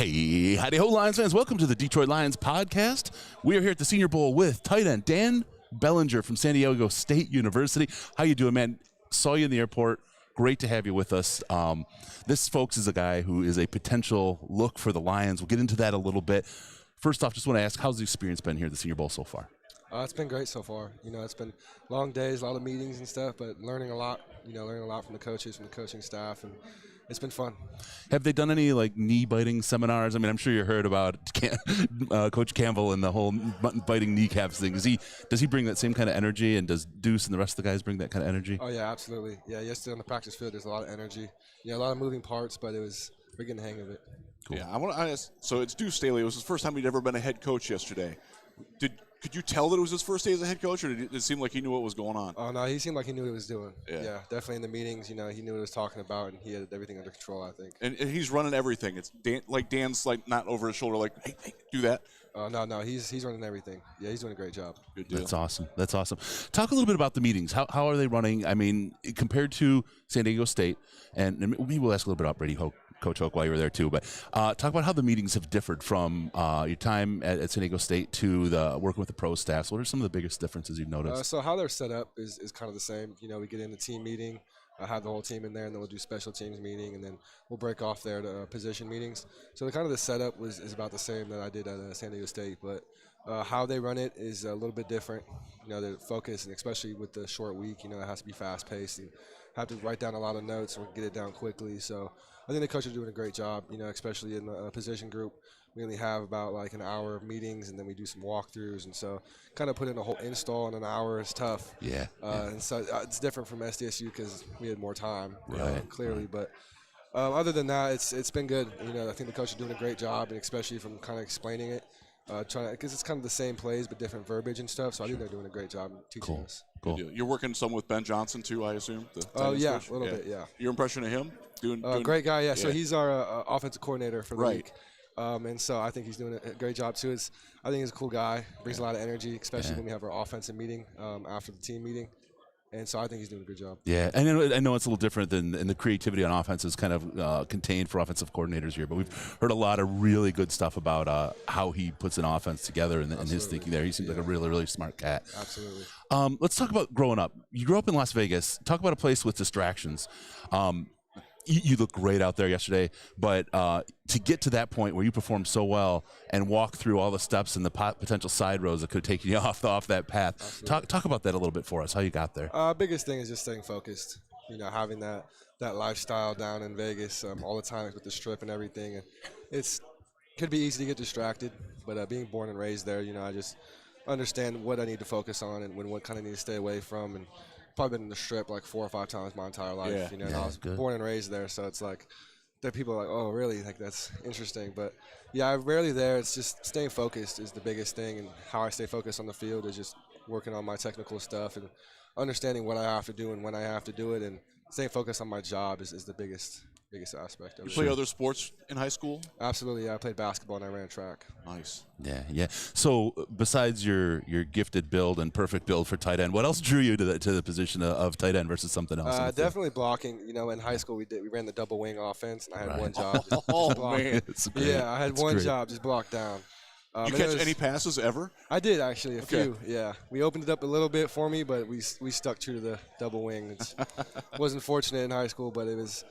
Hey, howdy ho, Lions fans. Welcome to the Detroit Lions podcast. We are here at the Senior Bowl with tight end Dan Bellinger from San Diego State University. How you doing, man? Saw you in the airport. Great to have you with us. This, folks, is a guy who is a potential look for the Lions. We'll get into that a little bit. First off, just want to ask, how's the experience been here at the Senior Bowl so far? It's been great so far. You know, it's been long days, a lot of meetings and stuff, but learning a lot. You know, learning a lot from the coaches, from the coaching staff, and it's been fun. Have they done any like knee-biting seminars? I mean, I'm sure you heard about Coach Campbell and the whole biting kneecaps thing. Does he bring that same kind of energy, and does Deuce and the rest of the guys bring that kind of energy? Oh yeah, absolutely. Yeah, yesterday on the practice field, there's a lot of energy. You know, a lot of moving parts, but we're getting the hang of it. Cool. Yeah, I want to ask. So it's Deuce Staley. It was his first time he'd ever been a head coach yesterday. Could you tell that it was his first day as a head coach, or did it seem like he knew what was going on? Oh, no, he seemed like he knew what he was doing. Yeah, definitely in the meetings, you know, he knew what he was talking about, and he had everything under control, I think. And he's running everything. It's Dan's like not over his shoulder, like, hey, do that. No, he's running everything. Yeah, he's doing a great job. Good deal. That's awesome. That's awesome. Talk a little bit about the meetings. How are they running? I mean, compared to San Diego State, and maybe we'll ask a little bit about Coach Hoke while you were there too, but talk about how the meetings have differed from your time at San Diego State to the working with the pro staffs. What are some of the biggest differences you've noticed? So how they're set up is kind of the same. You know, we get in the team meeting, have the whole team in there, and then we'll do special teams meeting, and then we'll break off there to position meetings. So the setup is about the same that I did at San Diego State, but how they run it is a little bit different. You know, the focus, and especially with the short week, you know, it has to be fast-paced and have to write down a lot of notes and get it down quickly. So I think the coach is doing a great job, you know, especially in the position group. We only have about like an hour of meetings, and then we do some walkthroughs. And so kind of put in a whole install in an hour is tough. Yeah. And so it's different from SDSU because we had more time, right, clearly. But other than that, it's been good. You know, I think the coach is doing a great job, and especially from kind of explaining it. Because it's kind of the same plays but different verbiage and stuff, so I think they're doing a great job teaching us. Cool. You're working some with Ben Johnson too, I assume. Yeah, a little bit. Yeah. Your impression of him? Doing great guy. Yeah. So he's our offensive coordinator for the right. week, and so I think he's doing a great job too. I think he's a cool guy. Brings a lot of energy, especially when we have our offensive meeting after the team meeting. And so I think he's doing a good job. Yeah, and I know it's a little different and the creativity on offense is kind of contained for offensive coordinators here, but we've heard a lot of really good stuff about how he puts an offense together and his thinking there. He seems like a really, really smart cat. Absolutely. Let's talk about growing up. You grew up in Las Vegas. Talk about a place with distractions. You look great out there yesterday, but to get to that point where you perform so well and walk through all the steps and the potential side roads that could take you off that path, talk about that a little bit for us, how you got there. Biggest thing is just staying focused, you know, having that lifestyle down in Vegas all the time with the strip and everything. And could be easy to get distracted, but being born and raised there, you know, I just understand what I need to focus on and what kind of need to stay away from. And probably been in the strip like 4 or 5 times my entire life. Yeah. You know, I was born and raised there, so it's like that people are like, oh, really? Like that's interesting. But yeah, I'm rarely there. It's just staying focused is the biggest thing, and how I stay focused on the field is just working on my technical stuff and understanding what I have to do and when I have to do it, and staying focused on my job is the biggest aspect of it. You play other sports in high school? Absolutely. Yeah, I played basketball and I ran track. Nice. Yeah. So besides your gifted build and perfect build for tight end, what else drew you to the position of tight end versus something else? Definitely blocking. You know, in high school we ran the double wing offense, and I had one job. Man. Yeah, I had one job, just block down. You catch any passes ever? I did actually, a few. Yeah, we opened it up a little bit for me, but we stuck true to the double wing. It wasn't fortunate in high school, but it was.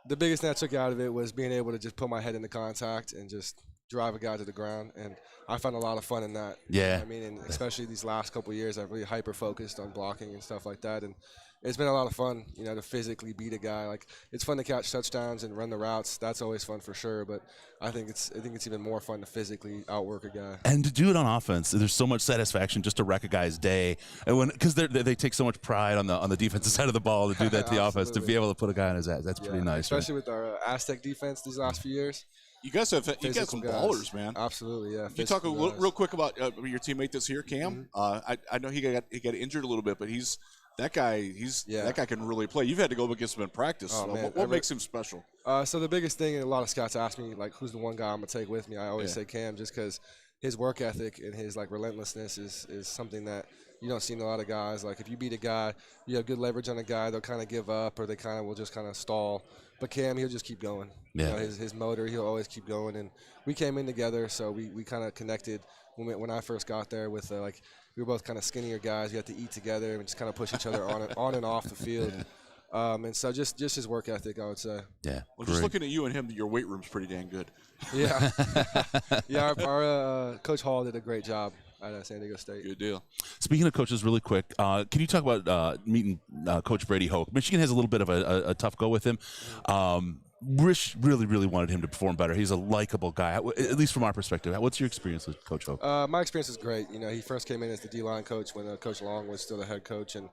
The biggest thing I took out of it was being able to just put my head into contact and just drive a guy to the ground, and I found a lot of fun in that. Yeah. I mean, and especially these last couple of years, I've really hyper-focused on blocking and stuff like that, and it's been a lot of fun, you know, to physically beat a guy. Like, it's fun to catch touchdowns and run the routes. That's always fun for sure, but I think it's even more fun to physically outwork a guy. And to do it on offense, there's so much satisfaction just to wreck a guy's day, and because they take so much pride on the defensive side of the ball to do that to the offense, to be able to put a guy on his ass. That's pretty nice. Especially with our Aztec defense these last few years. You got some ballers, man. Absolutely, yeah. You talk real quick about your teammate that's here, Cam. I know he got injured a little bit, but that guy can really play. You've had to go up against him in practice. Oh, so what makes him special? So the biggest thing, and a lot of scouts ask me, like, who's the one guy I'm going to take with me? I always say Cam, just because his work ethic and his, like, relentlessness is something that you don't see in a lot of guys. Like if you beat a guy, you have good leverage on a guy, they'll kind of give up or they kind of will just kind of stall. But Cam, he'll just keep going. Yeah. You know, his motor, he'll always keep going. And we came in together, so we kind of connected when I first got there with like we were both kind of skinnier guys. We had to eat together and just kind of push each other on and off the field. And so just his work ethic, I would say. Yeah. Well, just looking at you and him, your weight room's pretty dang good. Yeah. Yeah, our Coach Hall did a great job at San Diego State. Good deal. Speaking of coaches, really quick, can you talk about meeting Coach Brady Hoke? Michigan has a little bit of a tough go with him. Rish really wanted him to perform better. He's a likable guy, at least from our perspective. What's your experience with Coach Hoke? My experience is great. You know, he first came in as the D-line coach when Coach Long was still the head coach. And,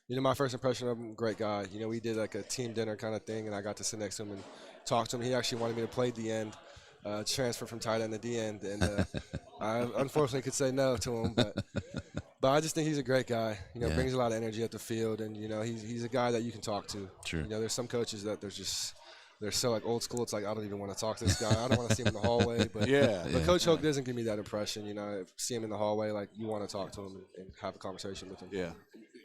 you know, my first impression of him, great guy. You know, we did like a team dinner kind of thing, and I got to sit next to him and talk to him. He actually wanted me to play D-end, transfer from tight end to D-end. And I unfortunately could say no to him. But I just think he's a great guy. You know, brings a lot of energy at the field. And, you know, he's a guy that you can talk to. Sure. You know, there's some coaches that they're so like old school. It's like I don't even want to talk to this guy. I don't want to see him in the hallway. But Coach Hoke doesn't give me that impression. You know, see him in the hallway, like you want to talk to him and have a conversation with him. Yeah,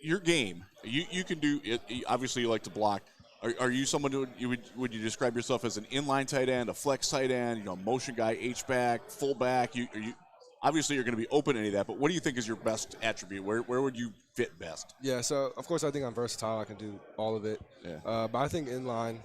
your game. You can do it. Obviously, you like to block. Are you someone who would you describe yourself as an inline tight end, a flex tight end, you know, motion guy, H back, full back? You obviously you're going to be open to any of that. But what do you think is your best attribute? Where would you fit best? Yeah. So of course I think I'm versatile. I can do all of it. Yeah. But I think inline.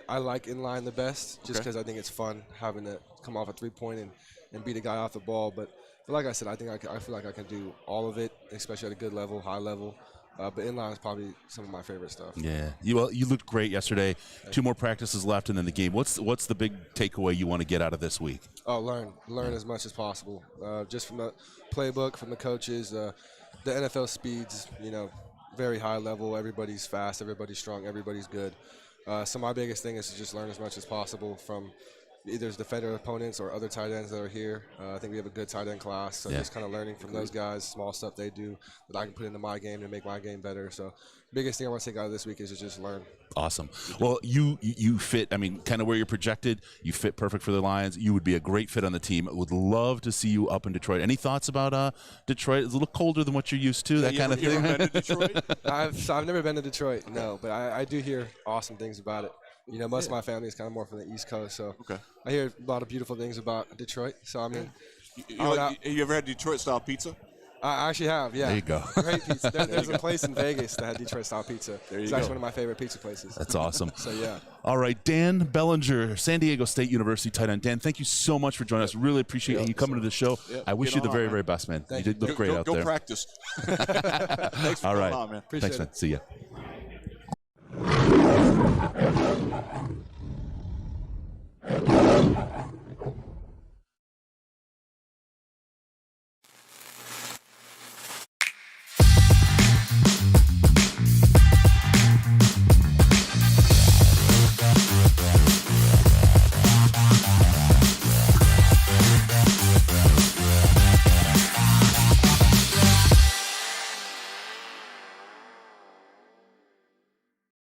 I like inline the best just because I think it's fun having to come off a 3-point and beat a guy off the ball. But like I said, I feel like I can do all of it, especially at a good level, high level. But inline is probably some of my favorite stuff. Yeah, you looked great yesterday. 2 more practices left and then the game. What's the big takeaway you want to get out of this week? Oh, learn as much as possible. Just from the playbook, from the coaches, the NFL speeds. You know, very high level. Everybody's fast. Everybody's strong. Everybody's good. So my biggest thing is to just learn as much as possible from either defender opponents or other tight ends that are here. I think we have a good tight end class, so just kind of learning from those guys, small stuff they do that I can put into my game to make my game better. So biggest thing I want to take out of this week is to just learn. Awesome. Well, you fit, I mean, kind of where you're projected, you fit perfect for the Lions. You would be a great fit on the team. Would love to see you up in Detroit. Any thoughts about Detroit? It's a little colder than what you're used to, that kind of thing. You ever been to Detroit? I've never been to Detroit, no, but I do hear awesome things about it. You know, most of my family is kind of more from the East Coast, so I hear a lot of beautiful things about Detroit. So, I mean, you ever had Detroit-style pizza? I actually have, yeah. There you go. Great pizza. There's a place in Vegas that had Detroit-style pizza. It's actually one of my favorite pizza places. That's awesome. So, yeah. All right, Dan Bellinger, San Diego State University tight end. Dan, thank you so much for joining us. Really appreciate you coming to the show. I wish you the very, very best, man. You did look great out there. Go practice. Thanks for coming on, man. Appreciate Thanks, man. it. See ya.